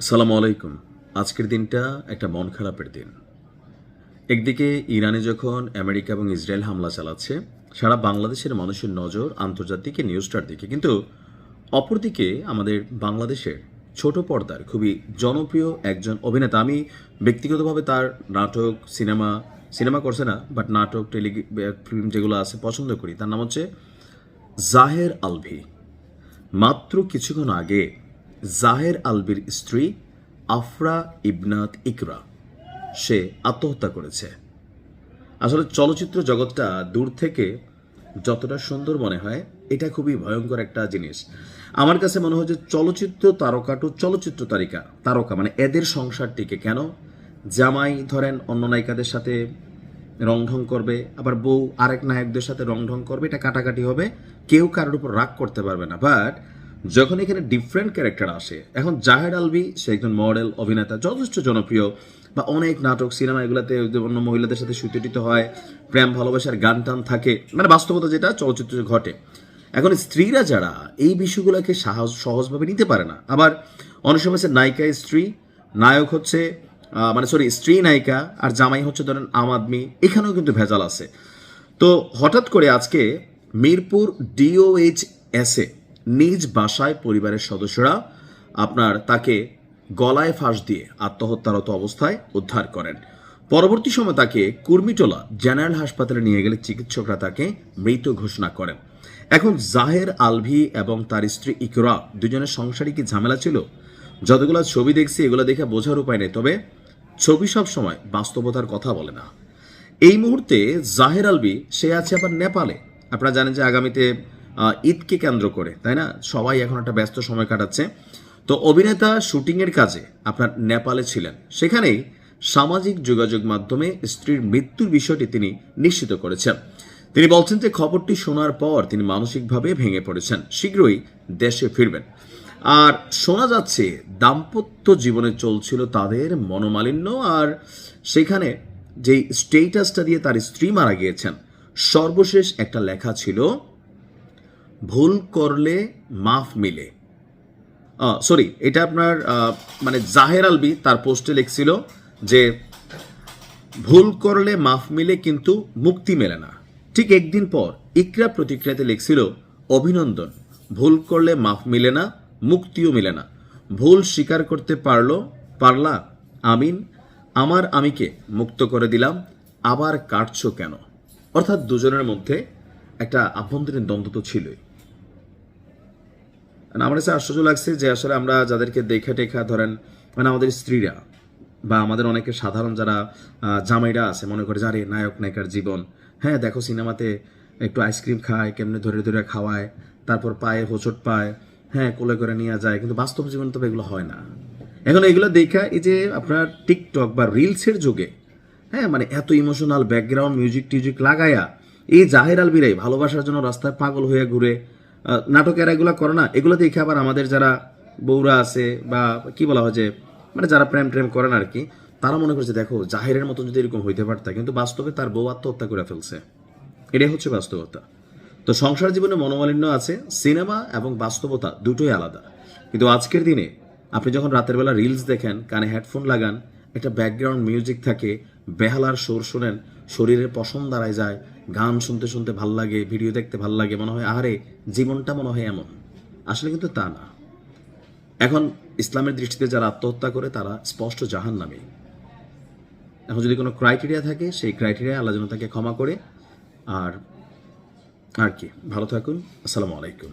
আসসালামু আলাইকুম। আজকের দিনটা একটা মন খারাপের দিন। একদিকে ইরানে যখন আমেরিকা এবং ইসরায়েল হামলা চালাচ্ছে, সারা বাংলাদেশের মানুষের নজর আন্তর্জাতিক নিউজটার দিকে। কিন্তু অপরদিকে আমাদের বাংলাদেশের ছোট পর্দার খুবই জনপ্রিয় একজন অভিনেতা, আমি ব্যক্তিগতভাবে তার নাটক, সিনেমা করছে না, বাট নাটক, ফিল্ম যেগুলো আছে পছন্দ করি। তার নাম হচ্ছে জাহের আলভী। মাত্র কিছুক্ষণ আগে জাহের আলভির স্ত্রী আফরা ইবনাত ইকরা সে আত্মহত্যা করেছে। আসলে চলচ্চিত্র জগৎটা দূর থেকে যতটা সুন্দর মনে হয়, এটা খুবই ভয়ঙ্কর একটা জিনিস। আমার কাছে মনে হয় যে চলচ্চিত্র চলচ্চিত্র তারকা মানে এদের সংসারটিকে কেন জামাই ধরেন অন্য নায়িকাদের সাথে রংঢং করবে, আবার বউ আরেক নায়কদের সাথে রংঢং করবে, এটা কাটাকাটি হবে, কেউ কারোর উপর রাগ করতে পারবে না। বাট যখন এখানে ডিফারেন্ট ক্যারেক্টার আসে, এখন জাহের আলভী সে একজন মডেল অভিনেতা, যথেষ্ট জনপ্রিয়, বা অনেক নাটক সিনেমা এগুলাতে অন্য মহিলাদের সাথে সুতিটিত হয়, প্রেম ভালোবাসার গান টান থাকে, মানে বাস্তবতা যেটা চলচ্চিত্রে ঘটে। এখন স্ত্রীরা যারা এই বিষয়গুলোকে সহজভাবে নিতে পারে না, আবার অনেক সময় নায়িকা স্ত্রী, নায়ক হচ্ছে স্ত্রী নায়িকা, আর জামাই হচ্ছে ধরেন আম আদমি, এখানেও কিন্তু ভেজাল আছে। তো হঠাৎ করে আজকে মিরপুর DOHS-এ নিজ বাসায় পরিবারের সদস্যরা তাকে গলায় ফাঁস দিয়ে আত্মহত্যারত অবস্থায় উদ্ধার করেন। পরবর্তী সময় তাকে কুর্মিটোলা জেনারেল হাসপাতালে নিয়ে গেলে চিকিৎসকরা তাকে মৃত ঘোষণা করেন। এখন জাহের আলভী এবং তার স্ত্রী ইকরা দুজনের সংসারে কি ঝামেলা ছিল? যতগুলো ছবি দেখছি এগুলো দেখে বোঝার উপায় নেই, তবে ছবি সব সময় বাস্তবতার কথা বলে না। এই মুহূর্তে জাহের আলভী সে আছে আবার নেপালে। আপনারা জানেন যে আগামীতে ঈদকে কেন্দ্র করে, তাই না, সবাই এখন একটা ব্যস্ত সময় কাটাচ্ছে। তো অভিনেতা শুটিংয়ের কাজে আপনার নেপালে ছিলেন, সেখানেই সামাজিক যোগাযোগ মাধ্যমে স্ত্রীর মৃত্যুর বিষয়টি তিনি নিশ্চিত করেছেন। তিনি বলছেন যে খবরটি শোনার পর তিনি মানসিকভাবে ভেঙে পড়েছেন, শীঘ্রই দেশে ফিরবেন। আর শোনা যাচ্ছে দাম্পত্য জীবনে চলছিল তাদের মনোমালিন্য, আর সেখানে যেই স্টেটাসটা দিয়ে তার স্ত্রী মারা গিয়েছেন, সর্বশেষ একটা লেখা ছিল, ভুল করলে মাফ মিলে। এটা আপনার জাহের আলভী তার পোস্টে লিখছিল যে ভুল করলে মাফ মিলে কিন্তু মুক্তি মেলে না। ঠিক একদিন পর ইকরা প্রতিক্রিয়াতে লিখছিল, অভিনন্দন, ভুল করলে মাফ মিলে না, মুক্তিও মিলে না, ভুল স্বীকার করতে পারলা, আমিন, আমার আমিকে মুক্ত করে দিলাম, আবার কাটছো কেন? অর্থাৎ দুজনের মধ্যে একটা আভ্যন্তরীণ দ্বন্দ্ব তো ছিলই। আমার কাছে আশ্চর্য লাগছে যে আসলে আমরা যাদেরকে দেখা টেখা ধরেন, আমাদের স্ত্রীরা বা আমাদের অনেকের সাধারণ যারা জামাইরা আছে, মনে করে যে আরে নায়ক নায়িকার জীবন, হ্যাঁ দেখো সিনেমাতে একটু আইসক্রিম খায়, কেমনে ধরে ধরে খাওয়ায়, তারপর পায়ে হোঁচট পায়, হ্যাঁ কোলে করে নিয়ে যায়, কিন্তু বাস্তব জীবন তো এগুলো হয় না। এখন এগুলো দেখা এই যে আপনার টিকটক বা রিলসের যুগে, হ্যাঁ এত ইমোশনাল ব্যাকগ্রাউন্ড মিউজিক লাগায়া এই জাহের আলভীরাই ভালোবাসার জন্য রাস্তায় পাগল হয়ে ঘুরে নাটকের এগুলো করে না। এগুলো দেখে আবার আমাদের যারা বউরা আছে বা কি বলা হয় যে যারা প্রেম করেন আর কি, তারা মনে করছে দেখো জাহেরের মতো যদি এরকম হইতে পারতা, কিন্তু বাস্তবে তার বউ আত্মহত্যা করে ফেলছে। এটাই হচ্ছে বাস্তবতা। তো সংসার জীবনে মনোমালিন্য আছে, সিনেমা এবং বাস্তবতা দুটোই আলাদা। কিন্তু আজকের দিনে আপনি যখন রাতের বেলা রিলস দেখেন, কানে হেডফোন লাগান, একটা ব্যাকগ্রাউন্ড মিউজিক থাকে, বেহালার সুর শোনেন, শরীরের পশম দাঁড়ায় যায়, গান শুনতে শুনতে ভাল লাগে, ভিডিও দেখতে ভাল লাগে, মনে হয় আহারে জীবনটা মনে হয় এমন। আসলে কিন্তু তা না। এখন ইসলামের দৃষ্টিতে যারা আত্মহত্যা করে তারা স্পষ্ট জাহান্নামী। এখন যদি কোনো ক্রাইটেরিয়া থাকে, সেই ক্রাইটেরিয়া আল্লাহ যেন তাকে ক্ষমা করে। আর কি, ভালো থাকুন। আসসালামু আলাইকুম।